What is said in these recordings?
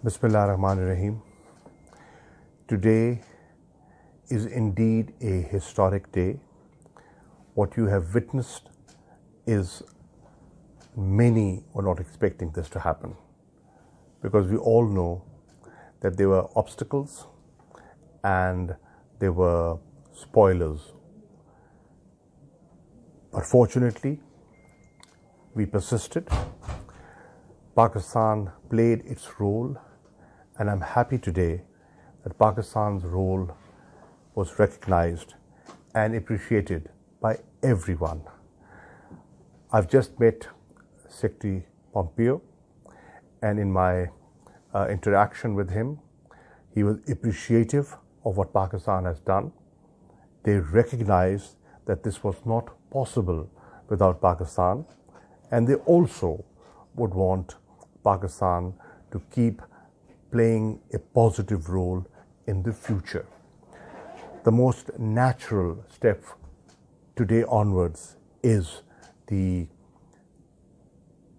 Bismillah ar-Rahman ar-Rahim. Today is indeed a historic day. What you have witnessed is many were not expecting this to happen, because we all know that there were obstacles and there were spoilers. But fortunately, we persisted. Pakistan played its role, and I'm happy today that Pakistan's role was recognized and appreciated by everyone. I've just met Secretary Pompeo, and in my interaction with him, he was appreciative of what Pakistan has done. They recognized that this was not possible without Pakistan, and they also would want Pakistan to keep playing a positive role in the future. The most natural step today onwards is the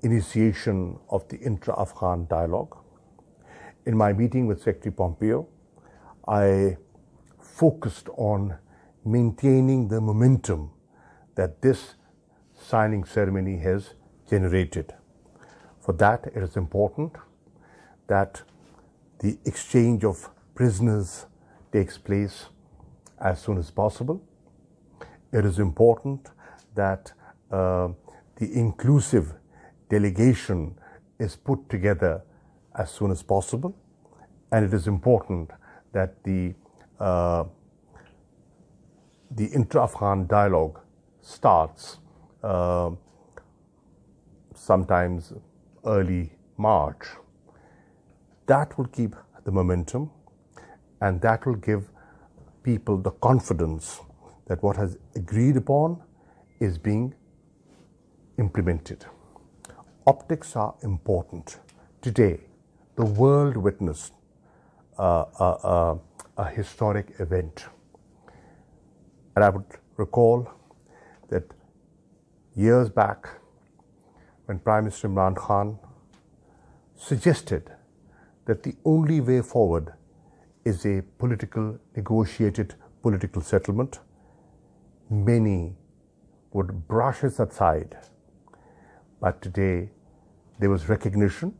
initiation of the intra-Afghan dialogue. In my meeting with Secretary Pompeo, I focused on maintaining the momentum that this signing ceremony has generated. For that, it is important that the exchange of prisoners takes place as soon as possible. It is important that the inclusive delegation is put together as soon as possible, and it is important that the intra-Afghan dialogue starts sometimes early March. That will keep the momentum, and that will give people the confidence that what has agreed upon is being implemented. Optics are important. Today, the world witnessed a historic event. And I would recall that years back, when Prime Minister Imran Khan suggested that the only way forward is a negotiated political settlement, many would brush it aside. But today, there was recognition,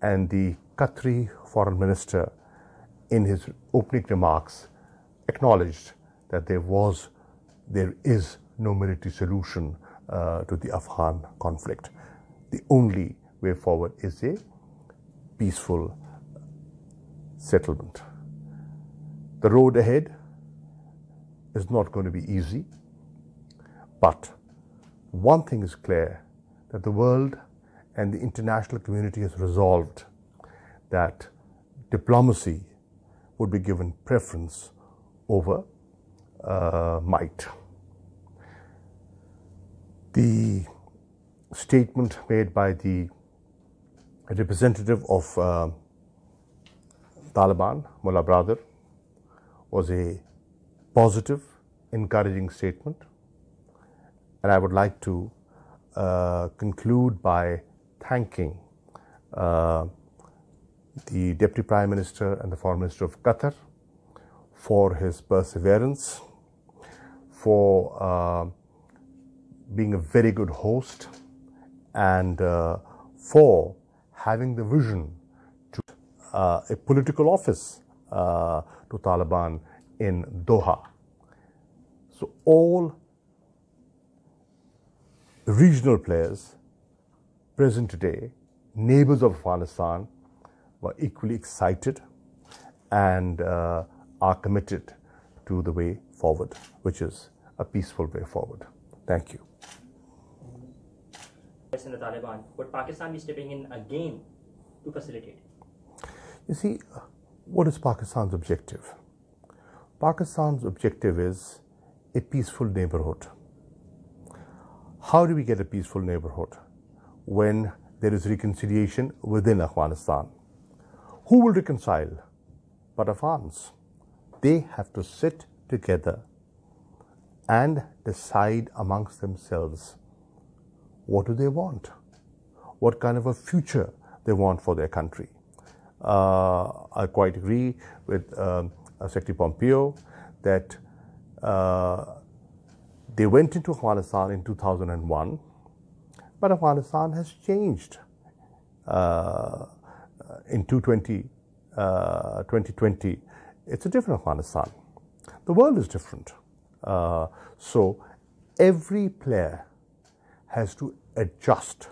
and the Qatari Foreign Minister, in his opening remarks, acknowledged that there is no military solution to the Afghan conflict. The only way forward is a peaceful settlement. The road ahead is not going to be easy, but one thing is clear, that the world and the international community has resolved that diplomacy would be given preference over might. The statement made by the representative of Taliban, Mullah Brother, was a positive, encouraging statement. And I would like to conclude by thanking the Deputy Prime Minister and the Foreign Minister of Qatar for his perseverance, for being a very good host, and for having the vision to a political office to Taliban in Doha. So all regional players present today, neighbors of Afghanistan, were equally excited and are committed to the way forward, which is a peaceful way forward. Thank you. In the Taliban, would Pakistan be stepping in again to facilitate? You see, what is Pakistan's objective? Pakistan's objective is a peaceful neighborhood. How do we get a peaceful neighborhood? When there is reconciliation within Afghanistan. Who will reconcile but Afghans? They have to sit together and decide amongst themselves, what do they want? What kind of a future they want for their country? I quite agree with Secretary Pompeo that they went into Afghanistan in 2001, but Afghanistan has changed in 2020. It's a different Afghanistan. The world is different. So every player has to adjust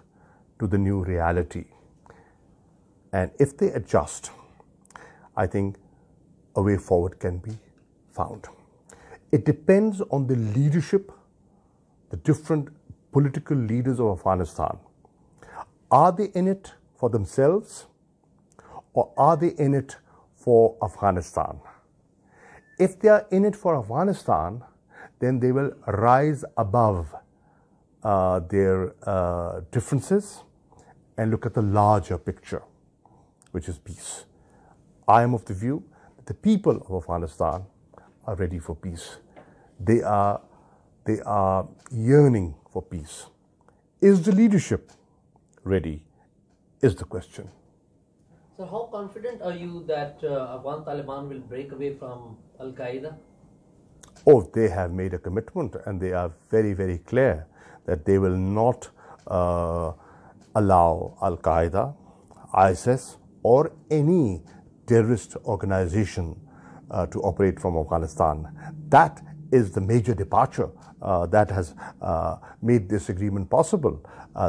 to the new reality. And if they adjust, I think a way forward can be found. It depends on the leadership, the different political leaders of Afghanistan. Are they in it for themselves, or are they in it for Afghanistan? If they are in it for Afghanistan, then they will rise above their differences and look at the larger picture, which is peace. I am of the view that the people of Afghanistan are ready for peace. They are yearning for peace. Is the leadership ready? Is the question. So how confident are you that Afghan Taliban will break away from Al-Qaeda? Oh, they have made a commitment, and they are very, very clear that they will not allow Al-Qaeda, ISIS, or any terrorist organization to operate from Afghanistan. That is the major departure that has made this agreement possible.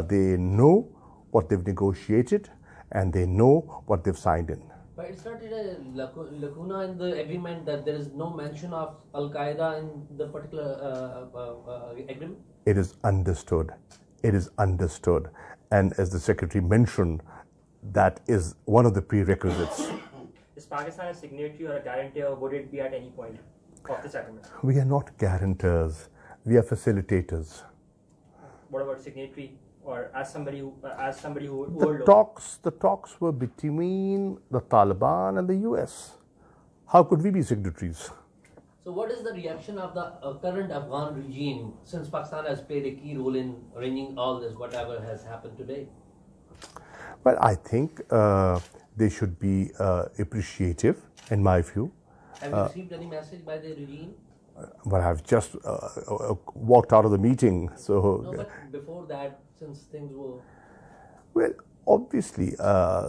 They know what they've negotiated, and they know what they've signed in. But it's not a lacuna in the agreement that there is no mention of Al-Qaeda in the particular agreement? It is understood. It is understood. And as the Secretary mentioned, that is one of the prerequisites. Is Pakistan a signatory or a guarantor, or would it be at any point of this agreement? We are not guarantors. We are facilitators. What about signatory, or as somebody who The talks were between the Taliban and the US. How could we be signatories? So what is the reaction of the current Afghan regime, since Pakistan has played a key role in arranging all this, whatever has happened today? Well, I think they should be appreciative, in my view. Have you received any message by the regime? Well, I've just walked out of the meeting, so... No, but before that, since things were... Well, obviously,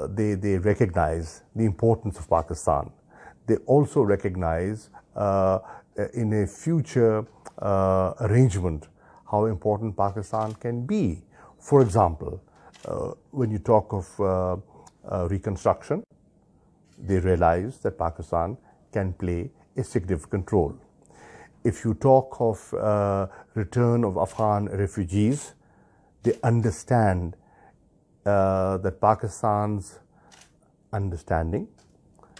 they recognize the importance of Pakistan. They also recognize in a future arrangement how important Pakistan can be. For example, when you talk of reconstruction, they realize that Pakistan can play a significant role. If you talk of return of Afghan refugees, they understand that Pakistan's understanding,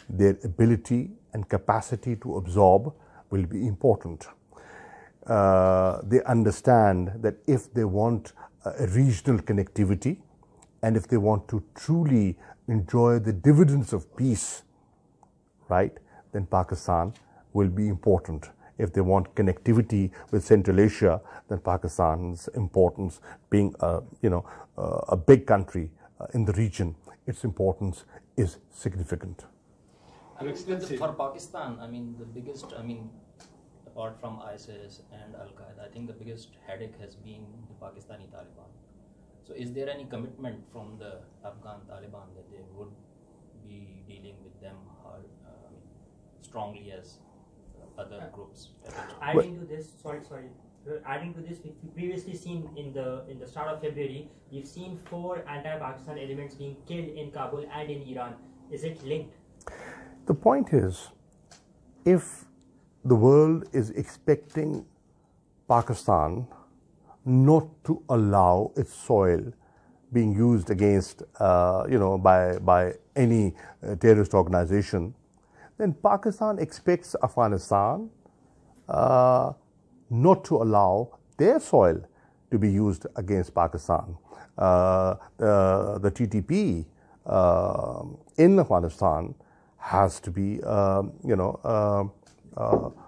their ability and capacity to absorb will be important. They understand that if they want a regional connectivity, and if they want to truly enjoy the dividends of peace, right, then Pakistan will be important. If they want connectivity with Central Asia, then Pakistan's importance, being a big country in the region, its importance is significant. I mean, for Pakistan, the biggest, apart from ISIS and Al-Qaeda, I think the biggest headache has been the Pakistani Taliban. So is there any commitment from the Afghan Taliban that they would be dealing with them strongly as other groups? Adding to this, adding to this, we've previously seen in the start of February, we've seen 4 anti-Pakistan elements being killed in Kabul and in Iran. Is it linked? The point is, if the world is expecting Pakistan not to allow its soil being used against, by any terrorist organization, then Pakistan expects Afghanistan not to allow their soil to be used against Pakistan. The TTP in Afghanistan has to be,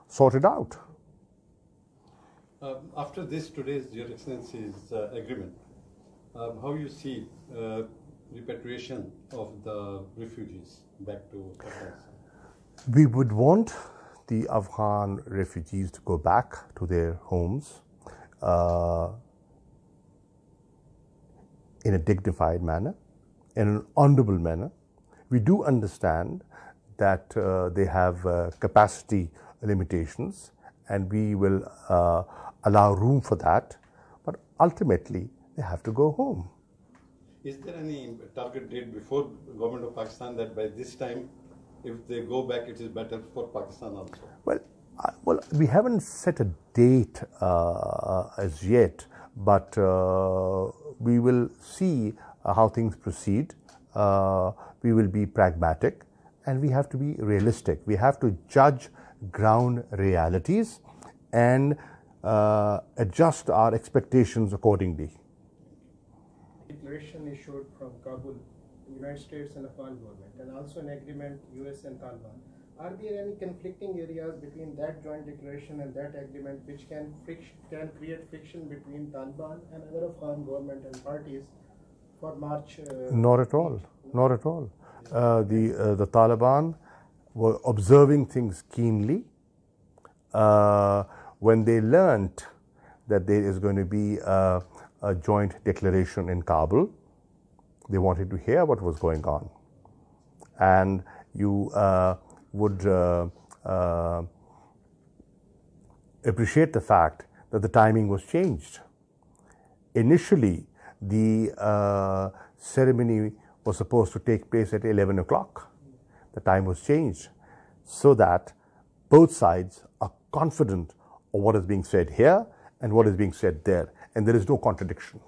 sorted out. After today's Your Excellency's agreement, how you see repatriation of the refugees back to Afghanistan? We would want the Afghan refugees to go back to their homes in a dignified manner, in an honorable manner. We do understand that they have capacity limitations, and we will allow room for that, but ultimately they have to go home. Is there any target date before government of Pakistan that by this time, if they go back, it is better for Pakistan also? Well, we haven't set a date as yet, but we will see how things proceed. We will be pragmatic, and we have to be realistic. We have to judge ground realities and adjust our expectations accordingly. Declaration issued from Kabul, United States and Afghan government, and also an agreement US and Taliban. Are there any conflicting areas between that joint declaration and that agreement which can create friction between Taliban and other Afghan government and parties for March? Not at all. Not at all. The Taliban were observing things keenly. When they learnt that there is going to be a joint declaration in Kabul, they wanted to hear what was going on. And you would appreciate the fact that the timing was changed. Initially, the ceremony was supposed to take place at 11 o'clock. The time was changed so that both sides are confident of what is being said here and what is being said there, and there is no contradiction.